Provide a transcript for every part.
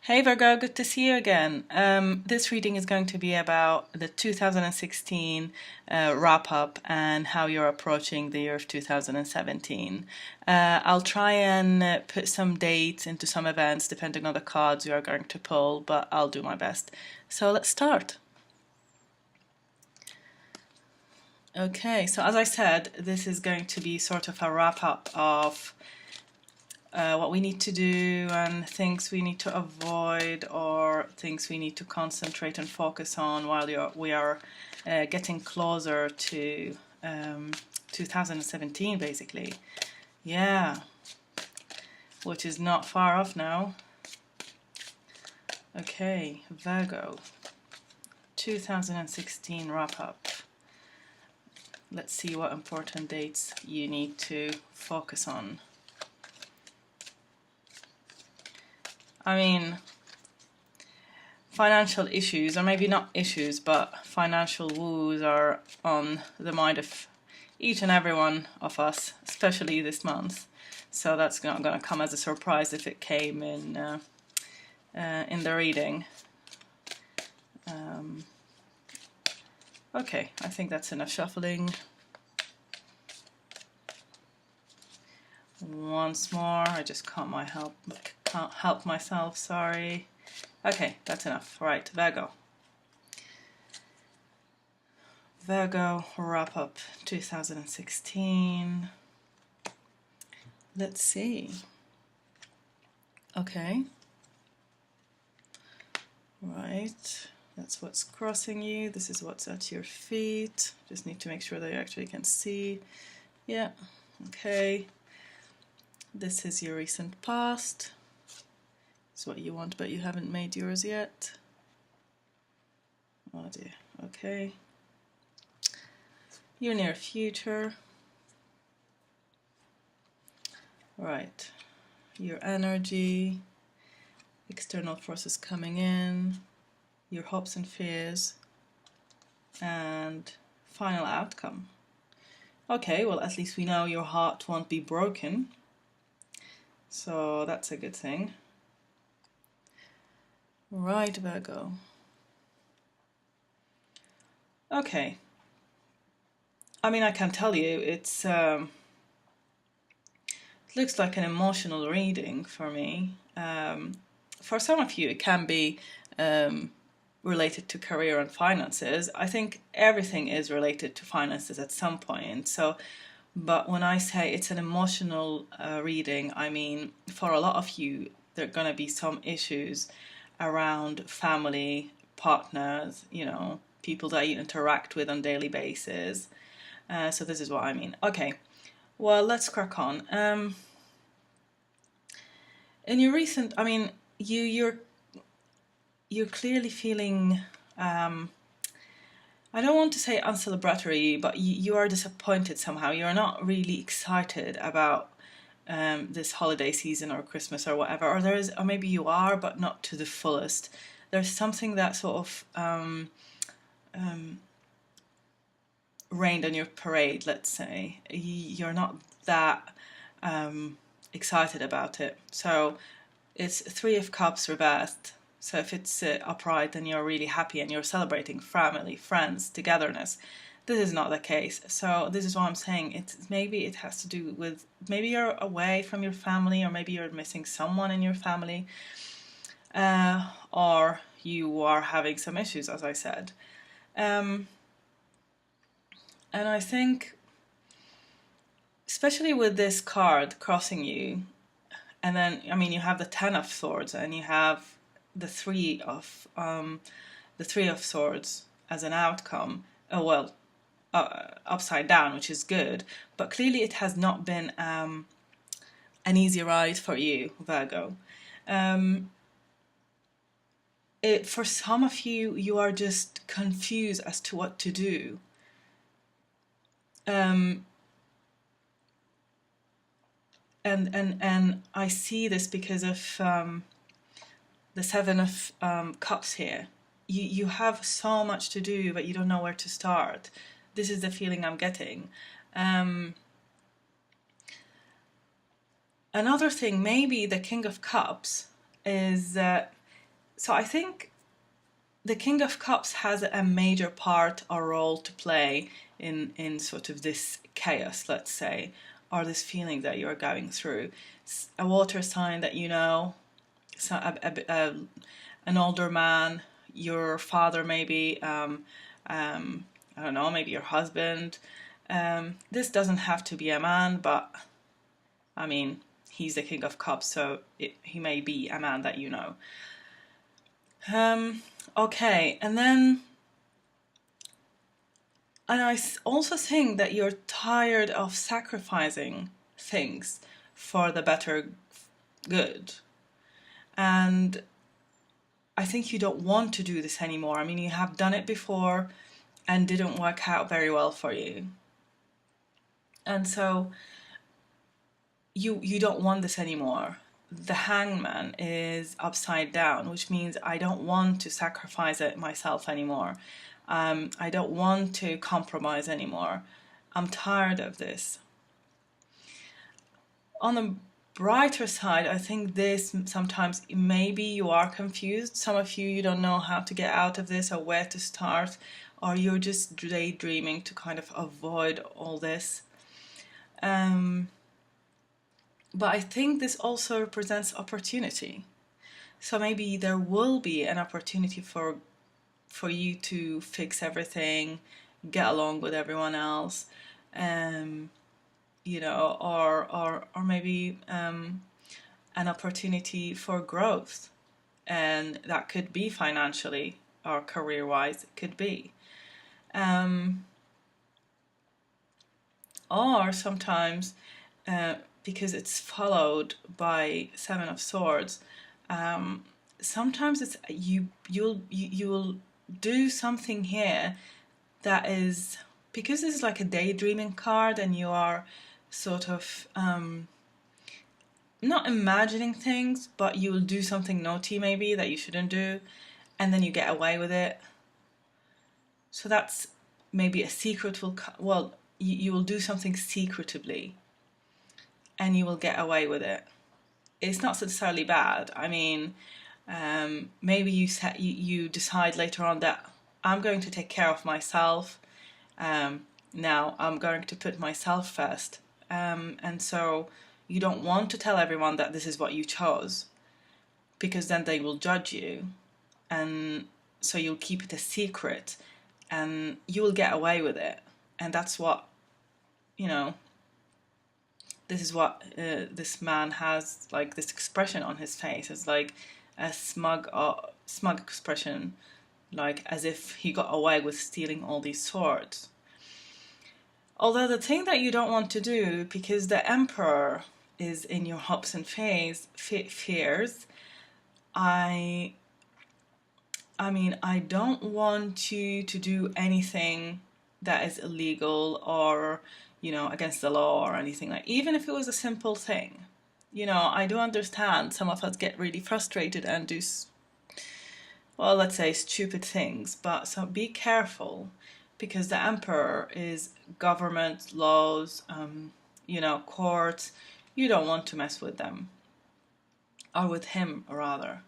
Hey Virgo, good to see you again. This reading is going to be about the 2016 wrap up and how you're approaching the year of 2017. I'll try and put some dates into some events depending on the cards you are going to pull, but I'll do my best. So let's start. Okay, so as I said, this is going to be sort of a wrap up of what we need to do and things we need to avoid or things we need to concentrate and focus on while we are getting closer to 2017 basically. Yeah, which is not far off now. Okay, Virgo, 2016 wrap up. Let's see what important dates you need to focus on. I mean, financial issues, or maybe not issues, but financial woes are on the mind of each and every one of us, especially this month. So that's not going to come as a surprise if it came in the reading. Okay, I think that's enough shuffling. Once more, I just can't help myself, sorry. Okay, that's enough. Right, Virgo. Virgo, wrap up 2016. Let's see. Okay. Right, that's what's crossing you. This is what's at your feet. Just need to make sure that you actually can see. Yeah, okay. This is your recent past. It's what you want, but you haven't made yours yet. Oh dear, okay. Your near future. Right, your energy, external forces coming in, your hopes and fears, and final outcome. Okay, well at least we know your heart won't be broken. So that's a good thing. Right, Virgo. Okay. I mean, I can tell you, it looks like an emotional reading for me. For some of you, it can be related to career and finances. I think everything is related to finances at some point. But when I say it's an emotional reading, I mean, for a lot of you, there are going to be some issues around family, partners, people that you interact with on a daily basis. So this is what I mean. Okay, well, let's crack on. In your recent, I mean, you're clearly feeling, I don't want to say uncelebratory, but you are disappointed somehow. You're not really excited about this holiday season or Christmas or whatever, or maybe you are, but not to the fullest. There's something that sort of rained on your parade, let's say. You're not that excited about it. So it's Three of Cups reversed. So if it's upright, then you're really happy and you're celebrating family, friends, togetherness. This is not the case. So this is what I'm saying. Maybe it has to do with, maybe you're away from your family, or maybe you're missing someone in your family, or you are having some issues, as I said. And I think, especially with this card crossing you, and then, I mean, you have the Ten of Swords and you have the Three of Swords as an outcome. Upside down, which is good, but clearly it has not been an easy ride for you, Virgo. For some of you, you are just confused as to what to do. And I see this because of the Seven of Cups here. You have so much to do, but you don't know where to start. This is the feeling I'm getting. Another thing, maybe the King of Cups is So I think the King of Cups has a major part or role to play in sort of this chaos, let's say, or this feeling that you're going through. A water sign that you know, so an older man, your father maybe, I don't know, maybe your husband. This doesn't have to be a man, but I mean, he's the King of Cups, so he may be a man that you know. Okay, and I also think that you're tired of sacrificing things for the better good. And I think you don't want to do this anymore. I mean, you have done it before and didn't work out very well for you. And so you don't want this anymore. The hangman is upside down, which means I don't want to sacrifice it myself anymore. I don't want to compromise anymore. I'm tired of this. On the brighter side, I think this sometimes maybe you are confused. Some of you don't know how to get out of this or where to start, or you're just daydreaming to kind of avoid all this. But I think this also represents opportunity. So maybe there will be an opportunity for you to fix everything, get along with everyone else, you know, or maybe an opportunity for growth, and that could be financially or career-wise. It could be, or sometimes because it's followed by Seven of Swords. Sometimes it's you'll do something here that is, because this is like a daydreaming card and you are sort of not imagining things, but you will do something naughty maybe that you shouldn't do, and then you get away with it. So that's maybe a secret you will do something secretively and you will get away with it. It's not necessarily bad. I mean, maybe you decide later on that I'm going to take care of myself. Now I'm going to put myself first. And so you don't want to tell everyone that this is what you chose, because then they will judge you. And so you'll keep it a secret and you will get away with it. And that's what, you know, this is what this man has, like this expression on his face. It's like a smug expression, like as if he got away with stealing all these swords. Although the thing that you don't want to do, because the Emperor is in your hopes and fears, I mean, I don't want you to do anything that is illegal or, you know, against the law or anything, like, even if it was a simple thing. You know, I do understand some of us get really frustrated and do, well, let's say stupid things, but so be careful, because the Emperor is government, laws, you know, courts. You don't want to mess with them, or with him rather.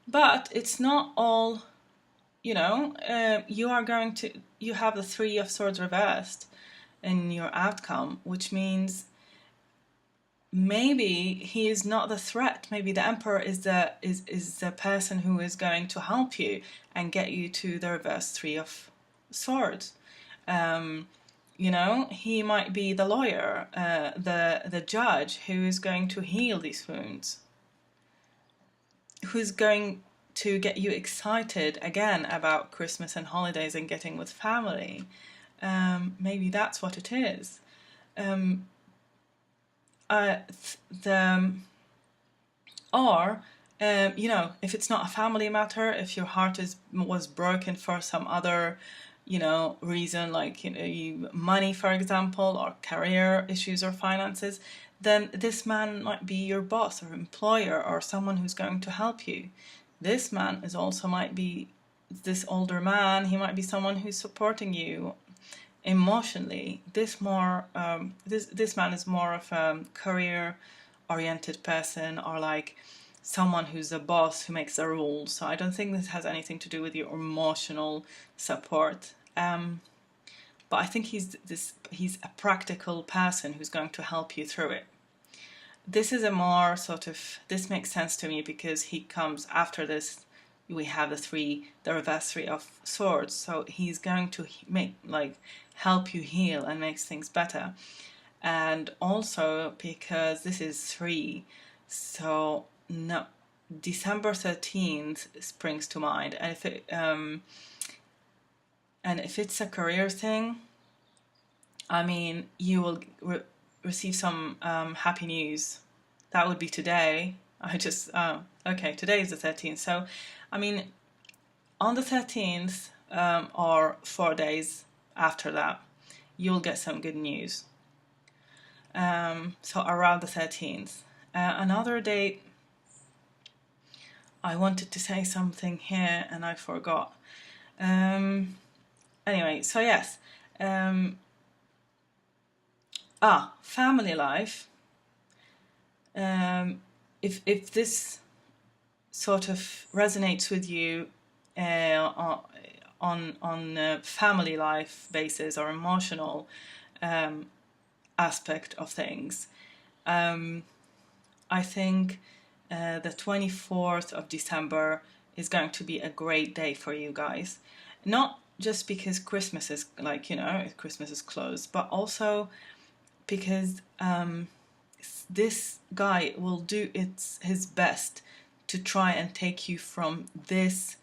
But it's not all, you know, you have the Three of Swords reversed in your outcome, which means maybe he is not the threat. Maybe the Emperor is the person who is going to help you and get you to the reverse Three of Swords. You know, he might be the lawyer, the judge who is going to heal these wounds, who's going to get you excited again about Christmas and holidays and getting with family. Maybe that's what it is. You know, if it's not a family matter, if your heart was broken for some other, you know, reason, like, you know, money, for example, or career issues or finances, then this man might be your boss or employer or someone who's going to help you. This man is also might be this older man. He might be someone who's supporting you emotionally. This man is more of a career-oriented person, or like someone who's a boss who makes the rules. So I don't think this has anything to do with your emotional support. But I think he's a practical person who's going to help you through it. This is a more sort of, this makes sense to me because he comes after this. We have the reverse 3 of swords. So he's going to help you heal and makes things better. And also because this is 3, so no, December 13th springs to mind. And if it's a career thing, I mean, you will receive some happy news. That would be today. Okay, today is the 13th. So, I mean, on the 13th or 4 days after that, you'll get some good news. So around the 13th. Another date, I wanted to say something here and I forgot. Anyway, so yes. Family life. If this sort of resonates with you on family life basis or emotional aspect of things, I think the 24th of December is going to be a great day for you guys. Not just because Christmas is Christmas is close, but also because this guy will do his best to try and take you from this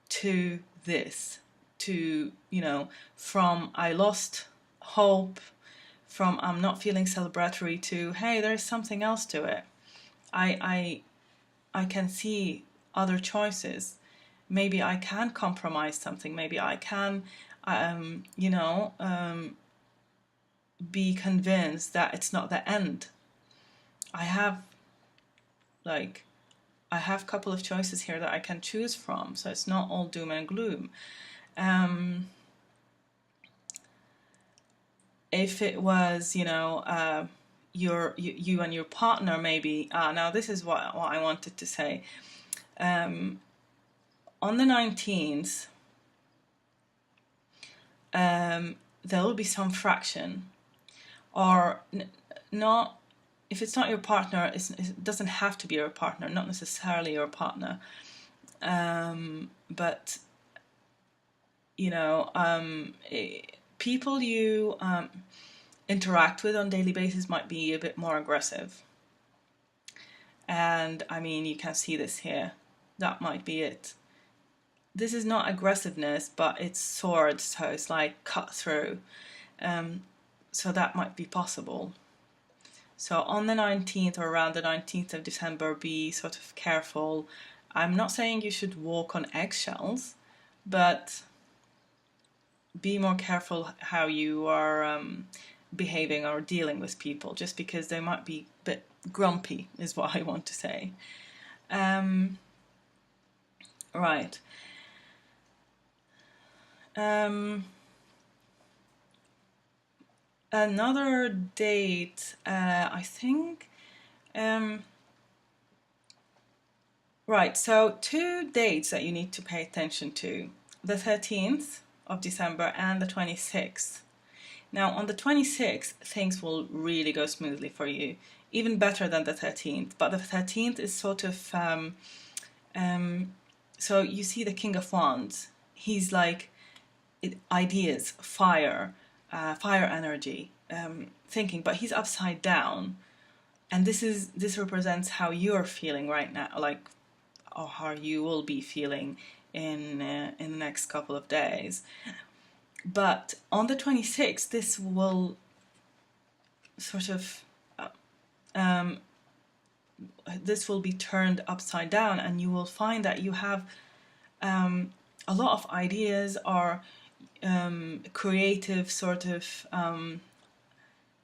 to this, to, from I lost hope, from I'm not feeling celebratory, to hey, there's something else to it. I can see other choices. Maybe I can compromise something. Maybe I can, be convinced that it's not the end. I have a couple of choices here that I can choose from, so it's not all doom and gloom. If it was, you and your partner, maybe. Now this is what I wanted to say. On the 19th, there will be some fraction, or not. If it's not your partner, it doesn't have to be your partner, not necessarily your partner. But, people you interact with on a daily basis might be a bit more aggressive. And, I mean, you can see this here. That might be it. This is not aggressiveness, but it's swords, so it's like cut through. So that might be possible. So on the 19th or around the 19th of December, be sort of careful. I'm not saying you should walk on eggshells, but be more careful how you are behaving or dealing with people, just because they might be a bit grumpy, is what I want to say. Right. Another date, I think. Right, so 2 dates that you need to pay attention to: the 13th of December and the 26th. Now, on the 26th, things will really go smoothly for you, even better than the 13th. But the 13th is sort of, so you see the King of Wands. He's like ideas, fire energy, thinking, but he's upside down. And this represents how you're feeling right now, or how you will be feeling in the next couple of days. But on the 26th, this will sort of this will be turned upside down, and you will find that you have a lot of ideas or creative sort of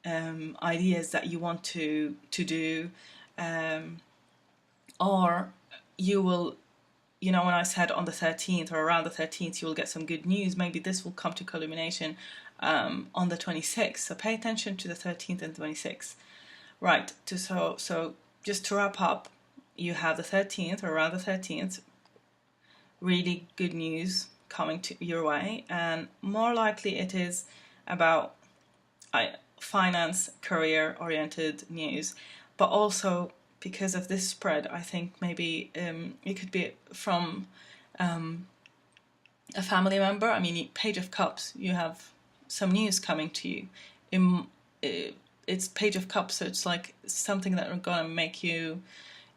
ideas that you want to do, or you will, when I said on the 13th or around the 13th you will get some good news, maybe this will come to culmination on the 26th. So pay attention to the 13th and 26th. Right, so just to wrap up, you have the 13th, or around the 13th, really good news coming to your way, and more likely it is about finance, career oriented news, but also because of this spread, I think maybe it could be from a family member. I mean, Page of Cups, you have some news coming to you. It's Page of Cups, so it's like something that are gonna make you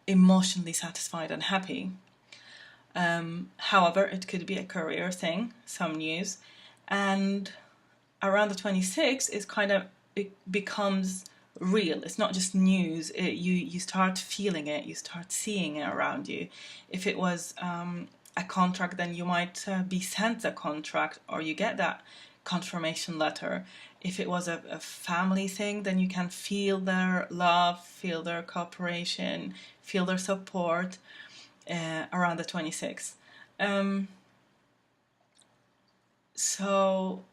emotionally satisfied and happy. However, it could be a career thing, some news, and around the 26th, it becomes real. It's not just news. You start feeling it. You start seeing it around you. If it was a contract, then you might be sent a contract, or you get that confirmation letter. If it was a family thing, then you can feel their love, feel their cooperation, feel their support around the 26th. So,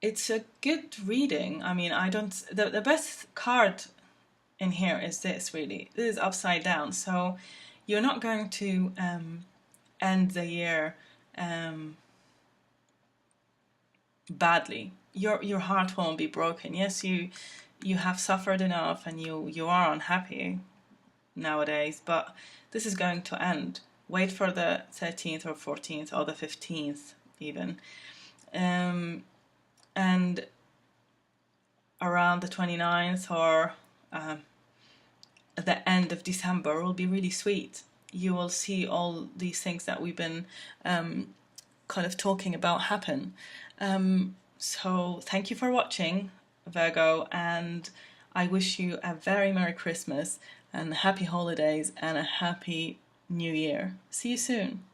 it's a good reading. I mean, I don't. The best card in here is this. Really, this is upside down. So, you're not going to end the year badly. Your heart won't be broken. Yes, you have suffered enough, and you are unhappy nowadays, but this is going to end. Wait for the 13th or 14th or the 15th even. And around the 29th or the end of December will be really sweet. You will see all these things that we've been kind of talking about happen. So thank you for watching, Virgo, and I wish you a very Merry Christmas and happy holidays and a happy New Year. See you soon.